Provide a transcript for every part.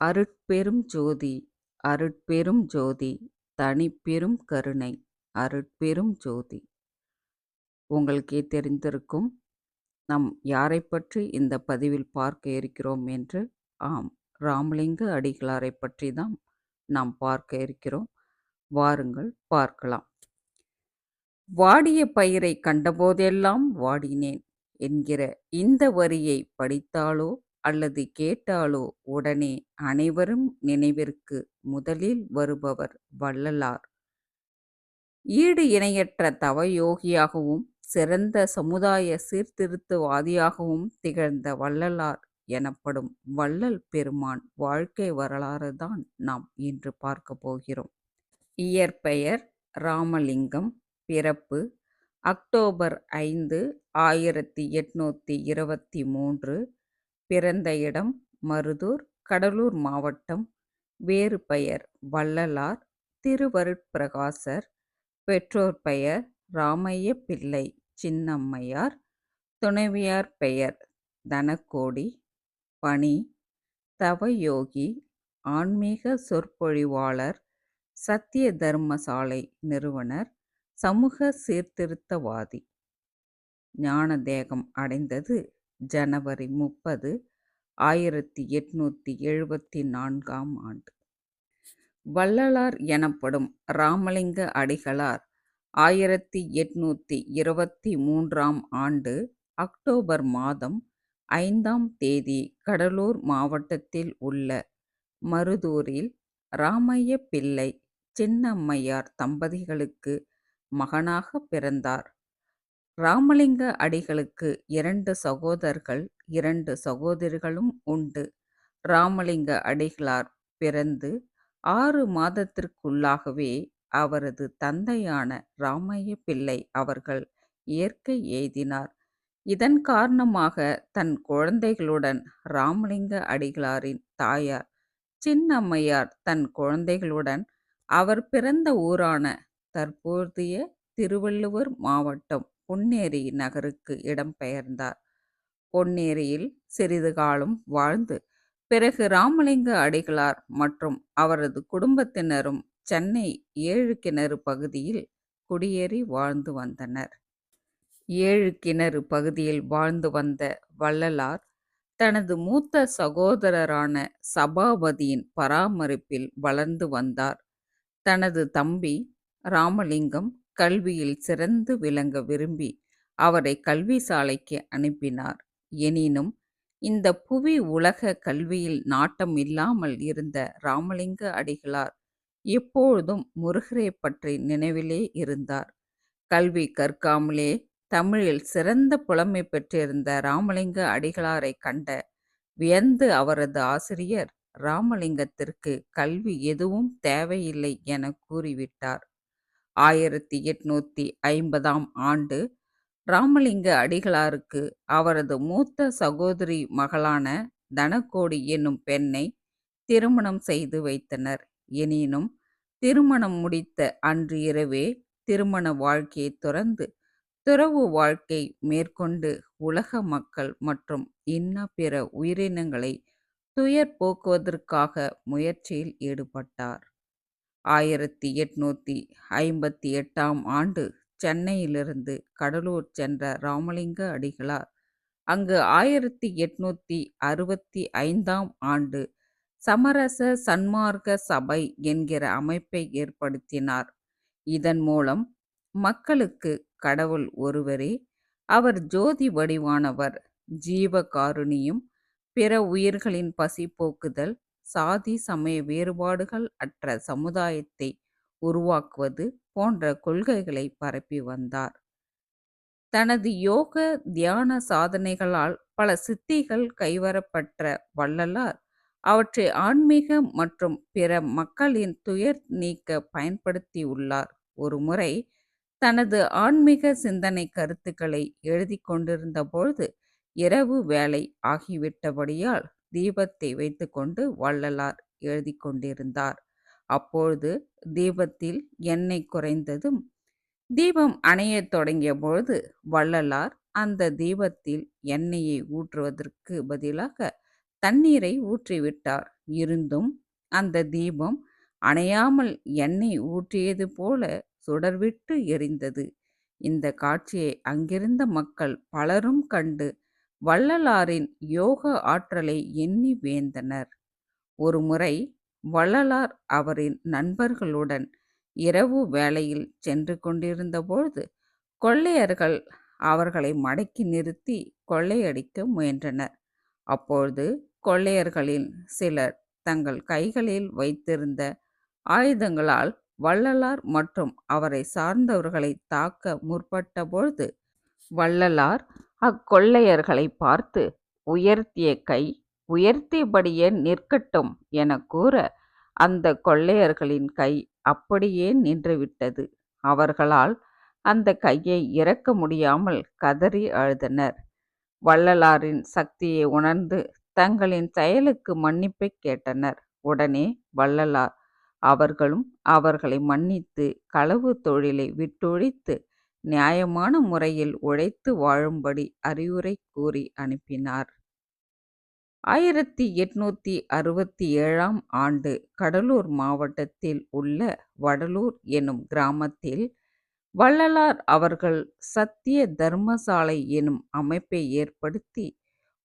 அருட்பெரும் ஜோதி அருட்பெரும் ஜோதி தனிப்பெரும் கருணை அருட்பெரும் ஜோதி. உங்களுக்கே தெரிந்திருக்கும் நாம் யாரை பற்றி இந்த பதிவில் பார்க்க இருக்கிறோம் என்று. ஆம், ராமலிங்க அடிகளாரை பற்றி தான் நாம் பார்க்க இருக்கிறோம். வாருங்கள் பார்க்கலாம். வாடிய பயிரை கண்டபோதெல்லாம் வாடினேன் என்கிற இந்த வரியை படித்தாலோ அல்லது கேட்டாலோ உடனே அனைவரும் நினைவிற்கு முதலில் வருபவர் வள்ளலார். ஈடு இணையற்ற தவயோகியாகவும் சிறந்த சமுதாய சீர்திருத்தவாதியாகவும் திகழ்ந்த வள்ளலார் எனப்படும் வள்ளல் பெருமான் வாழ்க்கை வரலாறு தான் நாம் இன்று பார்க்க போகிறோம். இயற்பெயர் ராமலிங்கம். பிறப்பு அக்டோபர் 5, 1823. பிறந்த இடம் மருதூர், கடலூர் மாவட்டம். வேறு பெயர் வள்ளலார், திருவருட்பிரகாசர். பெற்றோர் பெயர் ராமைய பிள்ளை, சின்னம்மையார். துணைவியார் பெயர் தனக்கோடி. பணி தவயோகி, ஆன்மீக சொற்பொழிவாளர், சத்திய தர்மசாலை நிறுவனர், சமூக சீர்திருத்தவாதி. ஞானதேகம் அடைந்தது ஜனவரி 30, 1874 ஆண்டு. வள்ளலார் எனப்படும் ராமலிங்க அடிகளார் 1823 ஆண்டு அக்டோபர் மாதம் 5ஆம் தேதி கடலூர் மாவட்டத்தில் உள்ள மருதூரில் ராமைய பிள்ளை, சின்னம்மையார் தம்பதிகளுக்கு மகனாக பிறந்தார். ராமலிங்க அடிகளுக்கு 2 சகோதரர்கள், 2 சகோதரிகளும் உண்டு. ராமலிங்க அடிகளார் பிறந்து 6 மாதத்திற்குள்ளாகவே அவரது தந்தையான ராமைய பிள்ளை அவர்கள் இயற்கை எய்தினார். இதன் காரணமாக தன் குழந்தைகளுடன் ராமலிங்க அடிகளாரின் தாயார் சின்னம்மையார் தன் குழந்தைகளுடன் அவர் பிறந்த ஊரான தற்போதைய திருவள்ளுவர் மாவட்டம் பொன்னேரி நகருக்கு இடம்பெயர்ந்தார். பொன்னேரியில் சிறிது காலம் வாழ்ந்து பிறகு ராமலிங்க அடிகளார் மற்றும் அவரது குடும்பத்தினரும் சென்னை 7 கிணறு பகுதியில் குடியேறி வாழ்ந்து வந்தனர். 7 கிணறு பகுதியில் வாழ்ந்து வந்த வள்ளலார் தனது மூத்த சகோதரரான சபாபதியின் பராமரிப்பில் வளர்ந்து வந்தார். தனது தம்பி ராமலிங்கம் கல்வியில் சிறந்து விளங்க விரும்பி அவரை கல்வி சாலைக்கு அனுப்பினார். எனினும் இந்த புவி உலக கல்வியில் நாட்டம் இல்லாமல் இருந்த ராமலிங்க அடிகளார் எப்பொழுதும் முருகரை பற்றி நினைவிலே இருந்தார். கல்வி கற்காமலே தமிழில் சிறந்த புலமை பெற்றிருந்த ராமலிங்க அடிகளாரை கண்ட வியந்து அவரது ஆசிரியர் ராமலிங்கத்திற்கு கல்வி எதுவும் தேவையில்லை என கூறிவிட்டார். 1850 ஆண்டு ராமலிங்க அடிகளாருக்கு அவரது மூத்த சகோதரி மகளான தனக்கோடி என்னும் பெண்ணை திருமணம் செய்து வைத்தனர். எனினும் திருமணம் முடித்த அன்று இரவே திருமண வாழ்க்கையை துறந்து துறவு வாழ்க்கை மேற்கொண்டு உலக மக்கள் மற்றும் இன்ன பிற உயிரினங்களை துயர் போக்குவதற்காக முயற்சியில் ஈடுபட்டார். 1858 ஆண்டு சென்னையிலிருந்து கடலூர் சென்ற ராமலிங்க அடிகளார் அங்கு 1865 ஆண்டு சமரச சன்மார்க்க சபை என்கிற அமைப்பை ஏற்படுத்தினார். இதன் மூலம் மக்களுக்கு கடவுள் ஒருவரே, அவர் ஜோதி வடிவானவர், ஜீவகாருணியம், பிற உயிர்களின் பசி போக்குதல், சாதி சமய வேறுபாடுகள் அற்ற சமுதாயத்தை உருவாக்குவது போன்ற கொள்கைகளை பரப்பி வந்தார். தனது யோக தியான சாதனைகளால் பல சித்திகள் கைவரப்பெற்ற வள்ளலார் அவற்றை ஆன்மீக மற்றும் பிற மக்களின் துயர் நீக்க பயன்படுத்தியுள்ளார். ஒருமுறை தனது ஆன்மீக சிந்தனை கருத்துக்களை எழுதி கொண்டிருந்த பொழுது இரவு வேலை ஆகிவிட்டபடியால் தீபத்தை வைத்துக்கொண்டு வள்ளலார் எழுதி கொண்டிருந்தார். அப்பொழுது தீபத்தில் எண்ணெய் குறைந்ததும் தீபம் அணையத் தொடங்கிய பொழுது வள்ளலார் அந்த தீபத்தில் எண்ணெயை ஊற்றுவதற்கு பதிலாக தண்ணீரை ஊற்றிவிட்டார். இருந்தும் அந்த தீபம் அணையாமல் எண்ணெய் ஊற்றியது போல சுடர்விட்டு எரிந்தது. இந்த காட்சியை அங்கிருந்த மக்கள் பலரும் கண்டு வள்ளலாரின் யோக ஆற்றலை எண்ணி வியந்தனர். ஒருமுறை வள்ளலார் அவரின் நண்பர்களுடன் இரவு வேளையில் சென்று கொண்டிருந்தபொழுது கொள்ளையர்கள் அவர்களை மடக்கி நிறுத்தி கொள்ளையடிக்க முயன்றனர். அப்பொழுது கொள்ளையர்களில் சிலர் தங்கள் கைகளில் வைத்திருந்த ஆயுதங்களால் வள்ளலார் மற்றும் அவரை சார்ந்தவர்களை தாக்க முற்பட்டபொழுது வள்ளலார் அக்கொள்ளையர்களை பார்த்து உயர்த்திய கை உயர்த்தியபடியே நிற்கட்டும் என கூற அந்த கொள்ளையர்களின் கை அப்படியே நின்றுவிட்டது. அவர்களால் அந்த கையை இறக்க முடியாமல் கதறி அழுதனர். வள்ளலாரின் சக்தியை உணர்ந்து தங்களின் செயலுக்கு மன்னிப்பை கேட்டனர். உடனே வள்ளலார் அவர்களும் அவர்களை மன்னித்து களவு தொழிலை விட்டொழித்து நியாயமான முறையில் உழைத்து வாழும்படி அறிவுரை கூறி அனுப்பினார். 1867ஆம் ஆண்டு கடலூர் மாவட்டத்தில் உள்ள வடலூர் எனும் கிராமத்தில் வள்ளலார் அவர்கள் சத்திய தர்மசாலை எனும் அமைப்பை ஏற்படுத்தி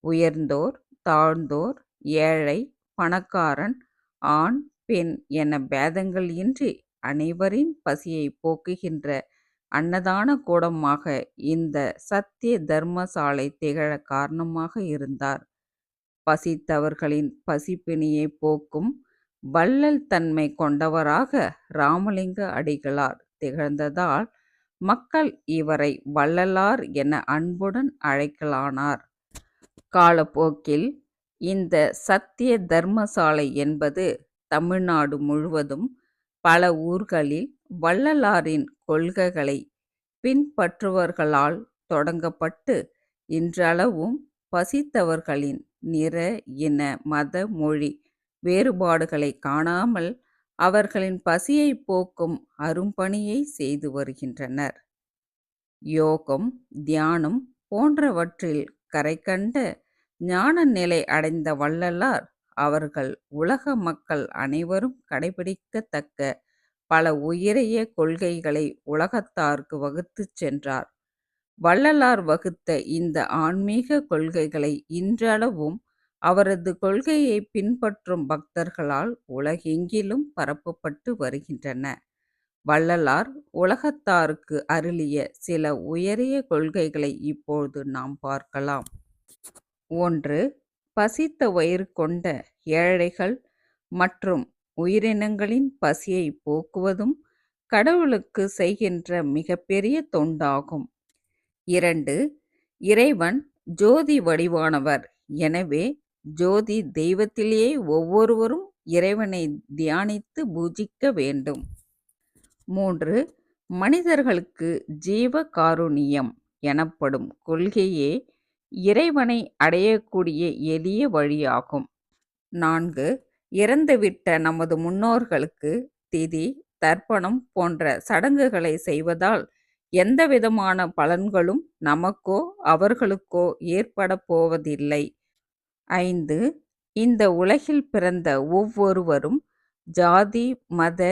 உயர்ந்தோர் தாழ்ந்தோர் ஏழை பணக்காரன் ஆண் பெண் என பேதங்கள் இன்றி அனைவரின் பசியை போக்குகின்ற அன்னதான கூடமாக இந்த சத்திய தர்மசாலை திகழ காரணமாக இருந்தார். பசித்தவர்களின் பசிப்பிணியை போக்கும் வள்ளல் தன்மை கொண்டவராக ராமலிங்க அடிகளார் திகழ்ந்ததால் மக்கள் இவரை வள்ளலார் என அன்புடன் அழைக்கலானார். காலப்போக்கில் இந்த சத்திய தர்மசாலை என்பது தமிழ்நாடு முழுவதும் பல ஊர்களில் வள்ளலாரின் கொள்கைகளை பின்பற்றுபவர்களால் தொடங்கப்பட்டு இன்றளவும் பசித்தவர்களின் நிற இன மத மொழி வேறுபாடுகளை காணாமல் அவர்களின் பசியை போக்கும் அரும்பணியை செய்து வருகின்றனர். யோகம் தியானம் போன்றவற்றில் கரைகண்ட ஞான நிலை அடைந்த வள்ளலார் அவர்கள் உலக மக்கள் அனைவரும் கடைபிடிக்கத்தக்க பல உயரிய கொள்கைகளை உலகத்தார்க்கு வகுத்துச் சென்றார். வள்ளலார் வகுத்த இந்த ஆன்மீக கொள்கைகளை இன்றளவும் அவரது கொள்கையை பின்பற்றும் பக்தர்களால் உலகெங்கிலும் பரப்பப்பட்டு வருகின்றன. வள்ளலார் உலகத்தாருக்கு அருளிய சில உயரிய கொள்கைகளை இப்போது நாம் பார்க்கலாம். 1. பசித்த வயிறு கொண்ட ஏழைகள் மற்றும் உயிரினங்களின் பசியை போக்குவதும் கடவுளுக்கு செய்கின்ற மிகப்பெரிய தொண்டாகும். 2. இறைவன் ஜோதி வடிவானவர். எனவே ஜோதி தெய்வத்திலேயே ஒவ்வொருவரும் இறைவனை தியானித்து பூஜிக்க வேண்டும். 3. மனிதர்களுக்கு ஜீவ காருண்யம் எனப்படும் கொள்கையே இறைவனை அடையக்கூடிய எளிய வழியாகும். 4. இறந்துவிட்ட நமது முன்னோர்களுக்கு திதி தர்ப்பணம் போன்ற சடங்குகளை செய்வதால் எந்தவிதமான பலன்களும் நமக்கோ அவர்களுக்கோ ஏற்பட போவதில்லை. 5. இந்த உலகில் பிறந்த ஒவ்வொருவரும் ஜாதி மத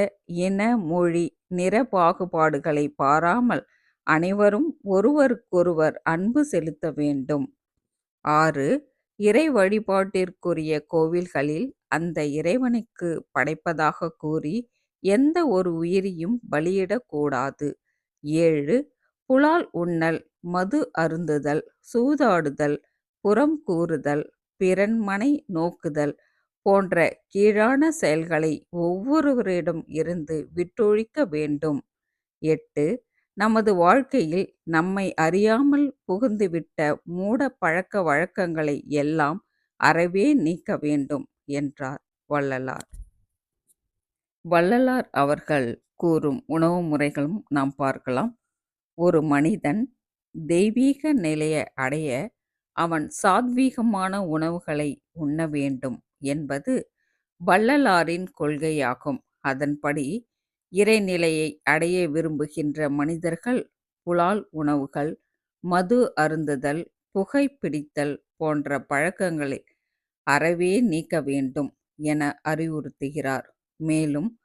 இன மொழி நிற பாகுபாடுகளை பாராமல் அனைவரும் ஒருவருக்கொருவர் அன்பு செலுத்த வேண்டும். 6. இறை வழிபாட்டிற்குரிய கோவில்களில் அந்த இறைவனுக்கு படைப்பதாக கூறி எந்த ஒரு உயிரையும் பலியிடக்கூடாது. 7. புலால் உண்ணல் மது அருந்துதல் சூதாடுதல் புறம் கூறுதல் பிறன் மனை நோக்குதல் போன்ற கீழான செயல்களை ஒவ்வொருவரிடம் இருந்து விட்டொழிக்க வேண்டும். 8. நமது வாழ்க்கையில் நம்மை அறியாமல் புகுந்துவிட்ட மூட பழக்க வழக்கங்களை எல்லாம் அறவே நீக்க வேண்டும் என்றார் வள்ளலார். வள்ளலார் அவர்கள் கூறும் உணவு முறைகளும் நாம் பார்க்கலாம். ஒரு மனிதன் தெய்வீக நிலையை அடைய அவன் சாத்வீகமான உணவுகளை உண்ண வேண்டும் என்பது வள்ளலாரின் கொள்கையாகும். அதன்படி இறைநிலையை அடைய விரும்புகின்ற மனிதர்கள் புலால் உணவுகள் மது அருந்துதல் புகை பிடித்தல் போன்ற பழக்கங்களை அறவே நீக்க வேண்டும் என அறிவுறுத்துகிறார். மேலும்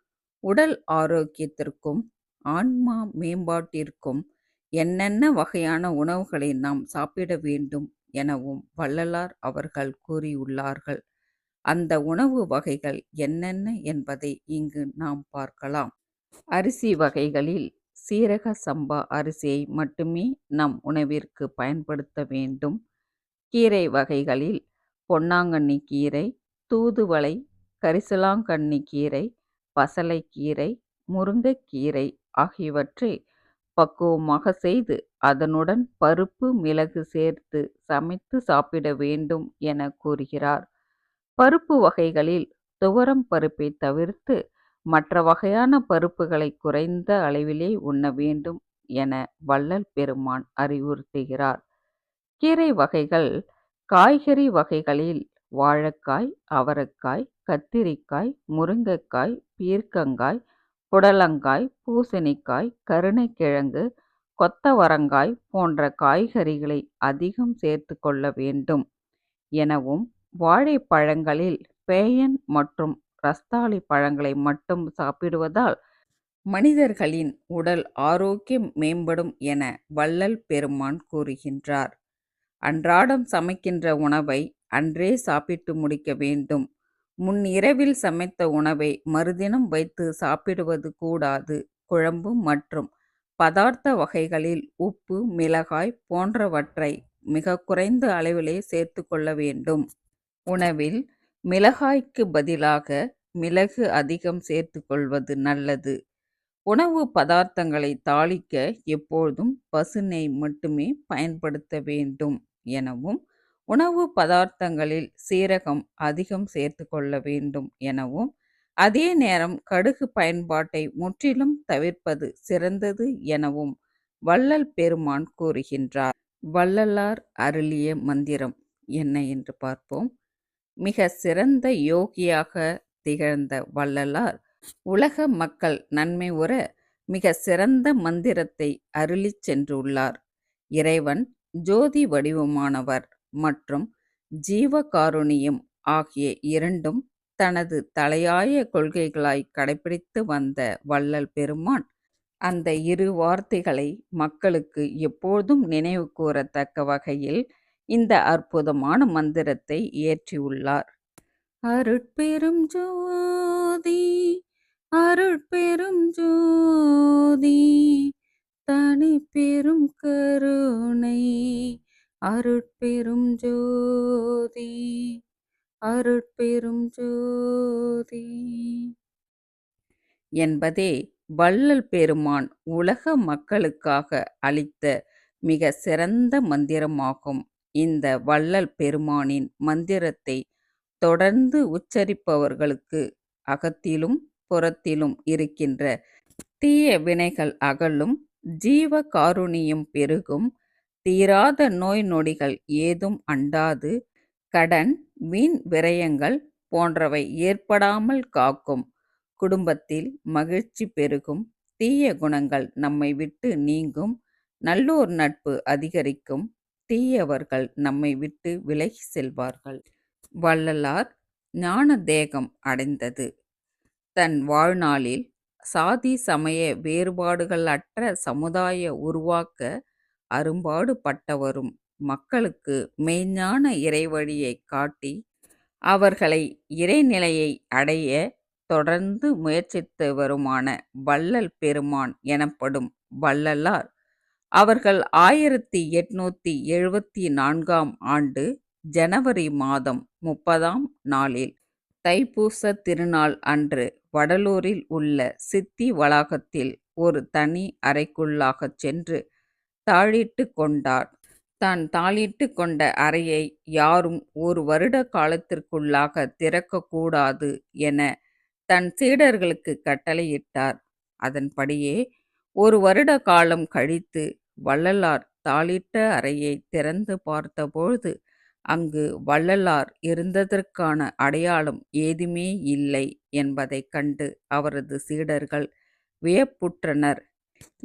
உடல் ஆரோக்கியத்திற்கும் ஆன்மா மேம்பாட்டிற்கும் என்னென்ன வகையான உணவுகளை நாம் சாப்பிட வேண்டும் எனவும் வள்ளலார் அவர்கள் கூறியுள்ளார்கள். அந்த உணவு வகைகள் என்னென்ன என்பதை இங்கு நாம் பார்க்கலாம். அரிசி வகைகளில் சீரக சம்பா அரிசியை மட்டுமே நம் உணவிற்கு பயன்படுத்த வேண்டும். கீரை வகைகளில் பொன்னாங்கண்ணி கீரை, தூதுவளை, கரிசலாங்கண்ணி கீரை, பசலைக்கீரை, முருங்கைக்கீரை ஆகியவற்றை பக்குவமாக செய்து அதனுடன் பருப்பு, மிளகு சேர்த்து சமைத்து சாப்பிட வேண்டும் என கூறுகிறார். பருப்பு வகைகளில் துவரம் பருப்பை தவிர்த்து மற்ற வகையான பருப்புகளை குறைந்த அளவிலே உண்ண வேண்டும் என வள்ளல் பெருமான் அறிவுறுத்துகிறார். கீரை வகைகள் காய்கறி வகைகளில் வாழைக்காய், அவரைக்காய், கத்திரிக்காய், முருங்கைக்காய், பீர்க்கங்காய், புடலங்காய், பூசணிக்காய், கருணைக்கிழங்கு, கொத்தவரங்காய் போன்ற காய்கறிகளை அதிகம் சேர்த்து கொள்ள வேண்டும் எனவும், வாழைப்பழங்களில் பேயன் மற்றும் ரஸ்தாளி பழங்களை மட்டும் சாப்பிடுவதால் மனிதர்களின் உடல் ஆரோக்கியம் மேம்படும் என வள்ளல் பெருமான் கூறுகின்றார். அன்றாடம் சமைக்கின்ற உணவை அன்றே சாப்பிட்டு முடிக்க வேண்டும். முன்னிரவில் சமைத்த உணவை மறுதினம் வைத்து சாப்பிடுவது கூடாது. குழம்பு மற்றும் பதார்த்த வகைகளில் உப்பு, மிளகாய் போன்றவற்றை மிக குறைந்த அளவிலே சேர்த்து கொள்ள வேண்டும். உணவில் மிளகாய்க்கு பதிலாக மிளகு அதிகம் சேர்த்து கொள்வது நல்லது. உணவு பதார்த்தங்களை தாளிக்க எப்பொழுதும் பசுநெய் மட்டுமே பயன்படுத்த வேண்டும் எனவும், உணவு பதார்த்தங்களில் சீரகம் அதிகம் சேர்த்து கொள்ள வேண்டும் எனவும், அதே நேரம் கடுகு பயன்பாட்டை முற்றிலும் தவிர்ப்பது சிறந்தது எனவும் வள்ளல் பெருமான் கூறுகின்றார். வள்ளலார் அருளிய மந்திரம் என்ன என்று பார்ப்போம். மிக சிறந்த யோகியாக திகழ்ந்த வள்ளலார் உலக மக்கள் நன்மை உற மிக சிறந்த மந்திரத்தை அருளிச் சென்றுள்ளார். இறைவன் ஜோதி வடிவமானவர் மற்றும் ஜீவகாருண்யம் ஆகிய இரண்டும் தனது தலையாய கொள்கைகளாய் கடைபிடித்து வந்த வள்ளல் பெருமான் அந்த இரு வார்த்தைகளை மக்களுக்கு எப்போதும் நினைவு கூறத்தக்க வகையில் இந்த அற்புதமான மந்திரத்தை இயற்றியுள்ளார். அருட்பெரும் ஜோதி, அருட்பெரும் ஜோதி, தனி பெரும் கருணை, அருட்பெரும் ஜோதி, அருட்பெரும் ஜோதி என்பதே வள்ளல் பெருமான் உலக மக்களுக்காக அளித்த மிக சிறந்த மந்திரமாகும். இந்த வள்ளல் பெருமானின் மந்திரத்தை தொடர்ந்து உச்சரிப்பவர்களுக்கு அகத்திலும் புறத்திலும் இருக்கின்ற தீய வினைகள் அகலும், ஜீவ காருண்யம் பெருகும், தீராத நோய் நொடிகள் ஏதும் அண்டாது, கடன், வீண் விரயங்கள் போன்றவை ஏற்படாமல் காக்கும், குடும்பத்தில் மகிழ்ச்சி பெருகும், தீய குணங்கள் நம்மை விட்டு நீங்கும், நல்லோர் நட்பு அதிகரிக்கும், தீயவர்கள் நம்மை விட்டு விலகி செல்வார்கள். வள்ளலார் ஞான தேகம் அடைந்தது. தன் வாழ்நாளில் சாதி சமய வேறுபாடுகள் அற்ற சமுதாய உருவாக்க அரும்பாடு பட்டவரும், மக்களுக்கு மெய்ஞான இறைவழியை காட்டி அவர்களை இறைநிலையை அடைய தொடர்ந்து முயற்சித்தவருமான வள்ளல் பெருமான் எனப்படும் வள்ளலார் அவர்கள் 1874ஆம் ஆண்டு ஜனவரி மாதம் 30ஆம் நாளில் தைப்பூச திருநாள் அன்று வடலூரில் உள்ள சித்தி வளாகத்தில் ஒரு தனி அறைக்குள்ளாகச் சென்று தாழிட்டு கொண்டார். தான் தாழிட்டு கொண்ட அறையை யாரும் ஒரு வருட காலத்திற்குள்ளாக திறக்கக்கூடாது என தன் சீடர்களுக்கு கட்டளையிட்டார். அதன்படியே ஒரு வருட காலம் கழித்து வள்ளலார் தாழிட்ட அறையை திறந்து பார்த்தபொழுது அங்கு வள்ளலார் இருந்ததற்கான அடையாளம் ஏதுமே இல்லை என்பதைக் கண்டு அவரது சீடர்கள் வியப்புற்றனர்.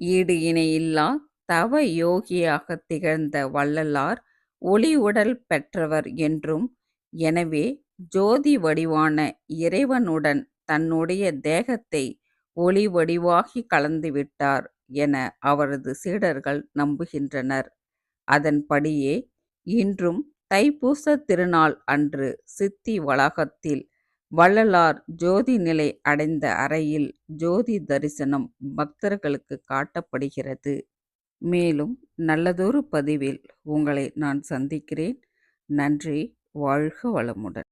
ஈடு இணையில்லா தவ யோகியாக திகழ்ந்த வள்ளலார் ஒளி உடல் பெற்றவர் என்றும், எனவே ஜோதி வடிவான இறைவனுடன் தன்னுடைய தேகத்தை ஒளி வடிவாகி கலந்துவிட்டார் என அவரது சீடர்கள் நம்புகின்றனர். அதன்படியே இன்றும் தைப்பூச திருநாள் அன்று சித்தி வளாகத்தில் வள்ளலார் ஜோதி நிலை அடைந்த அறையில் ஜோதி தரிசனம் பக்தர்களுக்கு காட்டப்படுகிறது. மேலும் நல்லதொரு பதிவில் உங்களை நான் சந்திக்கிறேன். நன்றி. வாழ்க வளமுடன்.